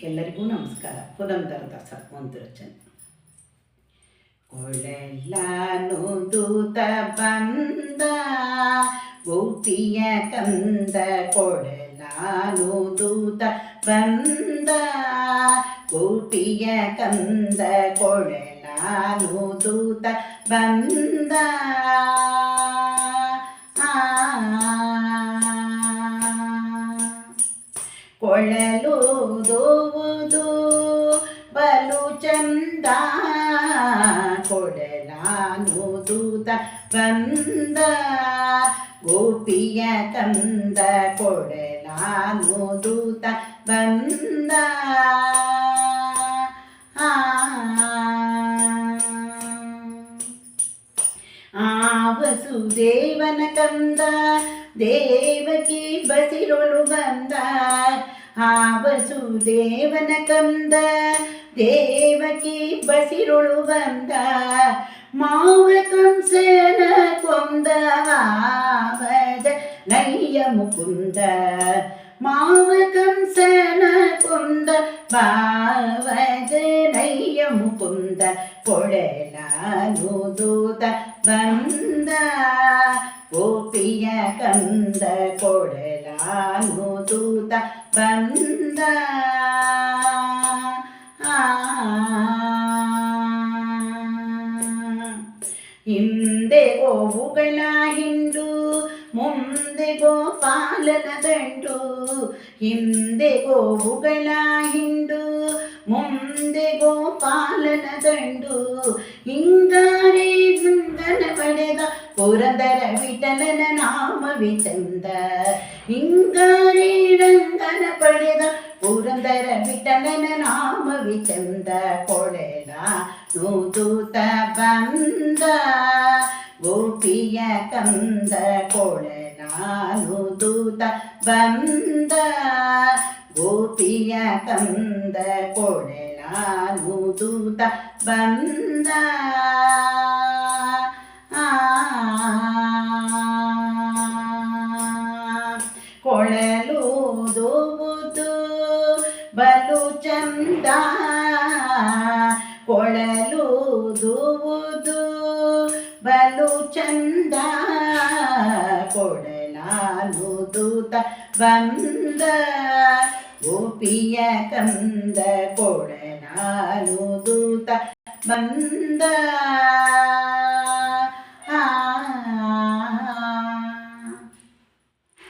ಎಲ್ಲರಿಗೂ ನಮಸ್ಕಾರ. ಪುರಂದರದಾಸ ಮಂತ್ರಚನೆ. ಕೊಳೆಲ್ಲಾನು ದೂತ ಬಂದ ಗೋಪಿಯ ಕಂದ, ಕೊಳೆಲಾನು ದೂತ ಬಂದ ಗೋಪಿಯ ಕಂದ, ಕೊಳೆಲಾನು ದೂತ ಬಂದ. ಕೊಳಲೂದುವುದು ಬಲು ಚಂದ, ಕೊಳಲಾನು ದೂತ ಬಂದ ಗೋಪಿಯ ಕಂದ, ಕೊಳಲಾನು ದೂತ ಬಂದ. ವಸುದೇವನ ಕಂದ ದೇವಕಿ ಬಸಿರೊಳು ಬಂದ, ವಸುದೇವನ ಕಂದ ದೇವಕಿ ಬಸಿರೊಳು ಬಂದ. ಮಾವ ಕಂಸನ ಕೊಂದ ಆವದ ನಯ್ಯ ಮುಕುಂದ, ಮಾವ ಕಂಸನ ಕೊಂದ ಭಾವದ ನಯ್ಯ ಮುಕುಂದ. ಕೊಳಲಾನು ದೂತ ಬಂದ ಗೋಪಿಯ ಕಂದ, ಕೊಳಲಾನು ದೂತ ಬಂದ. ಹಿಂದೆ ಗೋವುಗಳ ಹಿಂಡು, ಮುಂದೆ ಗೋಪಾಲನ ದಂಡು. ಹಿಂದೆ ಗೋವುಗಳ ಹಿಂಡು, ಮುಂದೆ ಗೋಪಾಲನ ದಂಡು. ಹಿಂಗಾರೆ ಗಂಗನ ಪಡೆದ ಪುರಂದರ ವಿಠಲನ ನಾಮವಿ ಚಂದ. ಹಿಂಗಾರೆ ರಂಗನ ಪಡೆದ ಪುರಂದರ ವಿಠಲನ ನಾಮವಿ ಚಂದ. ಕೊಳಲಾನು ದೂತ ಬಂದ ಗೋಪಿಯ ಕಂದ, ಕೊಳಲಾನು ದೂತ ಬಂದ ಗೋಪಿಯ ಕಂದ, ಕೊಳಲಾನು ದೂತ ಬಂದ. ಕೊಳಲೂದುವುದು ಬಲು ಚಂದ, ಕೊಳಲೂದುವುದು ಬಲು ಚಂದ, ಕೊಳಲಾನು ದೂತ ಬಂದ ಗೋಪಿಯ ಕಂದ, ಕೊಳಲಾನು ದೂತ ಬಂದ.